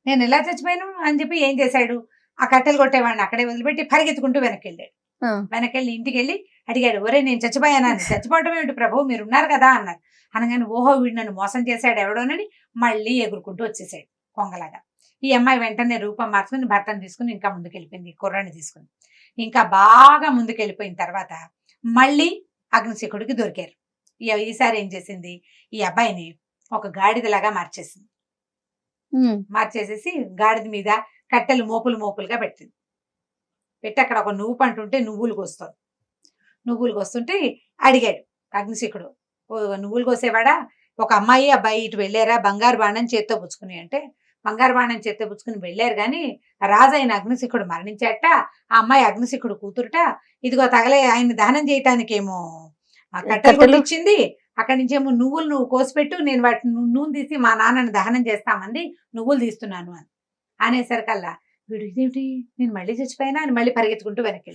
నేను ఎలా చచ్చిపోయాను అని చెప్పి ఏం చేశాడు, ఆ కట్టెలు కొట్టేవాడిని అక్కడే వదిలిపెట్టి పరిగెత్తుకుంటూ వెనక్కి వెళ్ళి ఇంటికి వెళ్ళి అడిగాడు, ఒరే నేను చచ్చిపోయానా, చచ్చిపోవటం ఏమిటి ప్రభు మీరు ఉన్నారు కదా అన్నారు. అనగానే ఓహో వీడు నన్ను మోసం చేశాడు ఎవడోనని మళ్ళీ ఎగురుకుంటూ వచ్చేసాడు కొంగలాగా. ఈ అమ్మాయి వెంటనే రూపం మార్చుకుని భర్తను తీసుకుని ఇంకా ముందుకెళ్ళిపోయింది, కుర్రాన్ని తీసుకుని ఇంకా బాగా ముందుకెళ్ళిపోయిన తర్వాత మళ్ళీ అగ్నిశిఖుడికి దొరికారు. ఈసారి ఏం చేసింది, ఈ అబ్బాయిని ఒక గాడిదలాగా మార్చేసేసి గాడిద మీద కట్టెలు మోపులుగా పెట్టి అక్కడ ఒక నువ్వు పంటుంటే నువ్వులు కోస్తుంటే అడిగాడు అగ్నిశిఖుడు, నువ్వులు కోసేవాడా, ఒక అమ్మాయి అబ్బాయి ఇటు వెళ్ళారా బంగారు బాణం చేత్తో పుచ్చుకుని అంటే, బంగారు బాణం చేత్తో పుచ్చుకుని వెళ్ళారు కానీ రాజైన అగ్నిశిఖుడు మరణించాట, ఆ అమ్మాయి అగ్నిశిఖుడు కూతురుట, ఇదిగో తగలే ఆయన దహనం చేయటానికేమో కట్టెలు ఇచ్చింది, అక్కడి నుంచేమో నువ్వు కోసిపెట్టు, నేను వాటిని నూనె తీసి మా నాన్నని దహనం చేస్తామంది, నువ్వులు తీస్తున్నాను అని అనేసరికల్లా వీడు ఇదేమిటి నేను మళ్ళీ చచ్చిపోయినా అని మళ్ళీ పరిగెత్తుకుంటూ వెనక్కి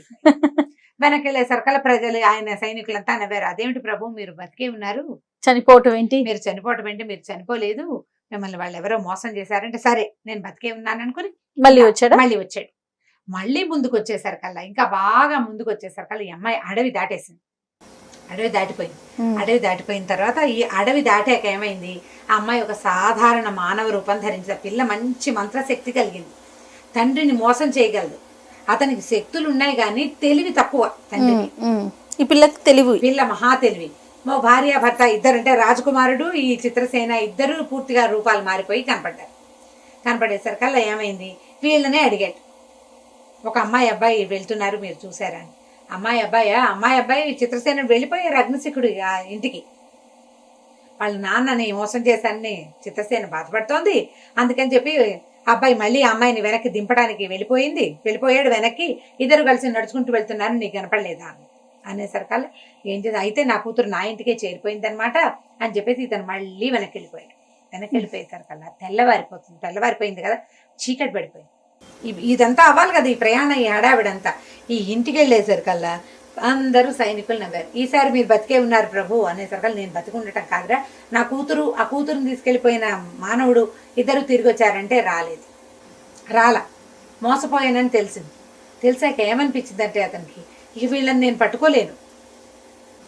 వెళ్ళేసరికల్లా ప్రజలు ఆయన సైనికులంతా నవ్వారు, అదేమిటి ప్రభు మీరు బతికే ఉన్నారు, చనిపోవటం ఏంటి, మీరు చనిపోలేదు, మిమ్మల్ని వాళ్ళు ఎవరో మోసం చేశారంటే సరే నేను బతికే ఉన్నాను అనుకుని మళ్ళీ వచ్చాడు. మళ్ళీ ముందుకు వచ్చేసరికల్లా ఇంకా బాగా ముందుకు వచ్చేసరికల్లా ఈ అమ్మాయి అడవి దాటిపోయిన తర్వాత ఈ అడవి దాటాక ఏమైంది, ఆ అమ్మాయి ఒక సాధారణ మానవ రూపం ధరించిన పిల్ల మంచి మంత్రశక్తి కలిగింది, తండ్రిని మోసం చేయగలదు, అతనికి శక్తులు ఉన్నాయి కానీ తెలివి తక్కువ తండ్రికి. ఈ పిల్లకి పిల్ల మహా తెలివి. మా భార్య భర్త ఇద్దరంటే రాజకుమారుడు ఈ చిత్రసేన ఇద్దరు పూర్తిగా రూపాలు మారిపోయి కనపడేసరికల్లా ఏమైంది, వీళ్ళనే అడిగాడు, ఒక అమ్మాయి అబ్బాయి వెళ్తున్నారు మీరు చూసారా అని. అమ్మాయి అబ్బాయి చిత్రసేన వెళ్ళిపోయారు అగ్నిశిఖుడు ఇంటికి, వాళ్ళ నాన్నని మోసం చేశానని చిత్రసేన బాధపడుతోంది, అందుకని చెప్పి అబ్బాయి మళ్ళీ అమ్మాయిని వెనక్కి దింపడానికి వెళ్ళిపోయాడు వెనక్కి, ఇద్దరు కలిసి నడుచుకుంటూ వెళ్తున్నారు, నీకు కనపడలేదా అనేసరికల్లా ఏం చేసి అయితే నా కూతురు నా ఇంటికే చేరిపోయింది అనమాట అని చెప్పేసి ఇతను మళ్ళీ వెనక్కి వెళ్ళిపోయేసరికల్లా తెల్లవారిపోయింది కదా, చీకటి పడిపోయింది. ఇదంతా అవ్వాలి కదా ఈ ప్రయాణం, ఈ హడావిడంతా. ఈ ఇంటికి వెళ్ళేసరికల్లా అందరూ సైనికులు నవ్వారు, ఈసారి మీరు బతికే ఉన్నారు ప్రభు అనేసరికల్లా నేను బతికుండటం కాదురా, నా కూతురు ఆ కూతురుని తీసుకెళ్ళిపోయిన మానవుడు ఇద్దరు తిరిగి వచ్చారంటే రాలా మోసపోయానని తెలిసాక ఏమనిపించిందంటే అతనికి, ఇక వీళ్ళని నేను పట్టుకోలేను,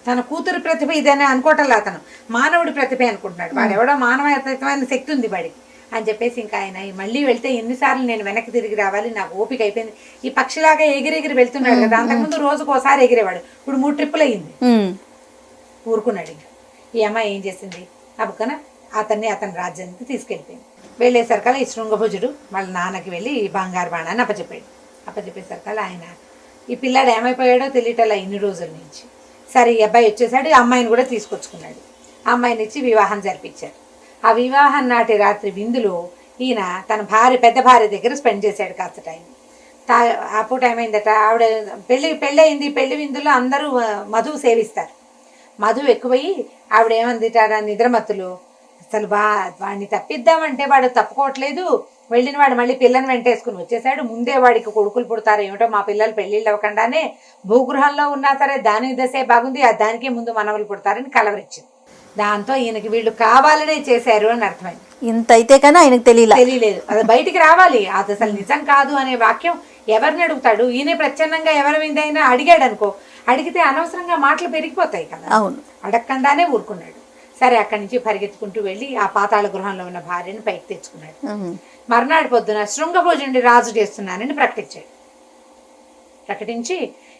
తన కూతురు ప్రతిభ ఇదని అనుకోవటంలో అతను మానవుడి ప్రతిభ అనుకుంటున్నాడు, వాడు ఎవడో మానవమైన శక్తి ఉంది వాడికి అని చెప్పేసి ఇంకా ఆయన మళ్ళీ వెళ్తే ఎన్నిసార్లు నేను వెనక్కి తిరిగి రావాలి, నాకు ఓపిక అయిపోయింది. ఈ పక్షిలాగా ఎగిరెగిరి వెళ్తున్నాడు కదా, అంతకుముందు రోజుకు ఒకసారి ఎగిరేవాడు, ఇప్పుడు 3 ట్రిప్పులు అయింది, ఊరుకున్నాడు. ఇంకా ఈ అమ్మాయి ఏం చేసింది, అబ్బుకన అతని రాజ్యానికి తీసుకెళ్ళిపోయింది. వెళ్ళేసరికల్లా ఈ శృంగభుజుడు వాళ్ళ నాన్నకి వెళ్ళి ఈ బంగారు బాణాన్ని అప్పచెప్పేసరికల్లా ఆయన ఈ పిల్లాడు ఏమైపోయాడో తెలియటలా ఇన్ని రోజుల నుంచి. సరే ఈ అబ్బాయి వచ్చేసాడు, అమ్మాయిని కూడా తీసుకొచ్చుకున్నాడు, అమ్మాయిని ఇచ్చి వివాహం జరిపించారు. ఆ వివాహం నాటి రాత్రి విందులో ఈయన తన పెద్ద భార్య దగ్గర స్పెండ్ చేశాడు కాస్త టైం. అప్పుడు టైం అయిందట, ఆవిడ పెళ్ళయింది, పెళ్లి విందులో అందరూ మధువు సేవిస్తారు, మధువు ఎక్కువయ్యి ఆవిడ ఏమందిట నిద్రమత్తులు, అసలు వాడిని తప్పిద్దామంటే వాడు తప్పుకోవట్లేదు, వెళ్ళిన వాడు మళ్ళీ పిల్లని వెంటేసుకుని వచ్చేసాడు. ముందే వాడికి కొడుకులు పుడతారు ఏమిటో, మా పిల్లలు పెళ్లిళ్ళు అవ్వకుండానే భూగృహంలో ఉన్నా సరే దాని దశే బాగుంది, దానికే ముందు మనవలు పుడతారని కలవరిచ్చింది. దాంతో ఈయనకి వీళ్ళు కావాలనే చేశారు అని అర్థమైంది. ఇంత అయితే కానీ ఆయనకు తెలియలేదు, అది బయటికి రావాలి. అది అసలు నిజం కాదు అనే వాక్యం ఎవరిని అడుగుతాడు? ఈయనే ప్రచ్ఛన్నంగా ఎవరి మీదైనా అడిగాడు అనుకో, అడిగితే అనవసరంగా మాటలు పెరిగిపోతాయి కదా. అవును, అడగకుండానే ఊరుకున్నాడు. సరే, అక్కడి నుంచి పరిగెత్తుకుంటూ వెళ్ళి ఆ పాతాళ గృహంలో ఉన్న భార్యను పైకి తెచ్చుకున్నాడు. మర్నాడు పొద్దున శృంగభోజుడి రాజు చేస్తున్నానని ప్రకటించి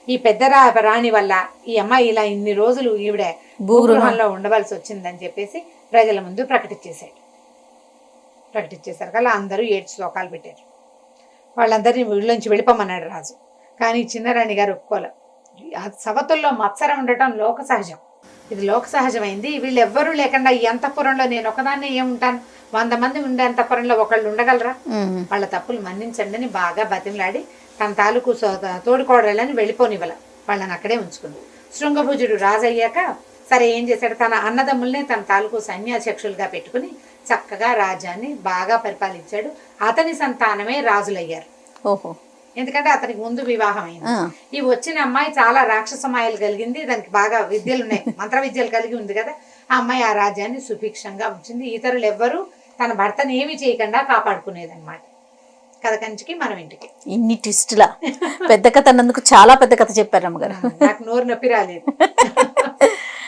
ఈ పెద్ద రాణి వల్ల ఈ అమ్మాయి ఇలా ఇన్ని రోజులు ఈవిడ భూగృహంలో ఉండవలసి వచ్చిందని చెప్పేసి ప్రజల ముందు ప్రకటించేశారు కదా. అందరూ ఏడ్చి శోకాలు పెట్టారు. వాళ్ళందరినీ ఊళ్ళోంచి వెళ్ళిపోమన్నాడు రాజు. కానీ చిన్నరాణి గారు ఒప్పుకోలే. సవతుల్లో మత్సరం ఉండటం లోక సహజం, ఇది లోక సహజమైంది. వీళ్ళు ఎవ్వరూ లేకుండా ఈ అంతఃపురంలో నేను ఒకదాన్ని ఏముంటాను, 100 మంది ఉండే అంతఃపురంలో ఒకళ్ళు ఉండగలరా? వాళ్ళ తప్పులు మన్నించండి అని బాగా బతిమలాడి తన తాలూకు తోడుకోడలని వెళ్ళిపోనివ్వల, వాళ్ళని అక్కడే ఉంచుకుంది. శృంగభుజుడు రాజు అయ్యాక సరే ఏం చేశాడు, తన అన్నదమ్ముల్నే తన తాలూకు సైన్యాధ్యక్షులుగా పెట్టుకుని చక్కగా రాజ్యాన్ని బాగా పరిపాలించాడు. అతని సంతానమే రాజులయ్యారు. ఓహో, ఎందుకంటే అతనికి ముందు వివాహం అయింది. ఈ వచ్చిన అమ్మాయి చాలా రాక్షసమాయలు కలిగింది, దానికి బాగా విద్యలు ఉన్నాయి, మంత్ర విద్యలు కలిగి ఉంది కదా. ఆ అమ్మాయి ఆ రాజ్యాన్ని సుభిక్షంగా ఉంచింది. ఇతరులు ఎవ్వరూ తన భర్తను ఏమీ చేయకుండా కాపాడుకునేదన్నమాట. కథ కంచికి మనం ఇంటికి. ఇన్ని ట్విస్టులా పెద్ద కథ అన్నందుకు చాలా పెద్ద కథ చెప్పారు అమ్మగారు. నాకు నోరు నొప్పి రాలేదు.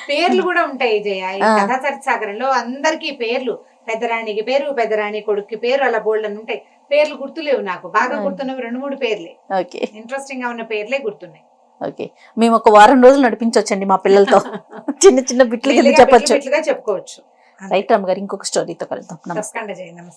పేర్లు కూడా ఉంటాయి జయ. ఈ కథా చరిత్రసాగరంలో అందరికీ పేర్లు, పెద్దరాణికి పేరు, పెద్దరాణి కొడుక్కి పేరు, అలా బోల్డని ఉంటాయి. పేర్లు గుర్తులేవు నాకు, బాగా గుర్తున్నవి 2-3 పేర్లే. ఓకే, ఇంట్రెస్టింగ్ గా ఉన్న పేర్లే గుర్తున్నాయి. ఓకే, మేము ఒక వారం రోజులు నడిపించవచ్చండి మా పిల్లలతో. చిన్న చిన్న బిట్లు చెప్పొచ్చు, చెప్పుకోవచ్చు. రైట్ అమ్మగారు, ఇంకొక స్టోరీతో కలుద్దాం. నమస్కారం జయ. నమస్తే.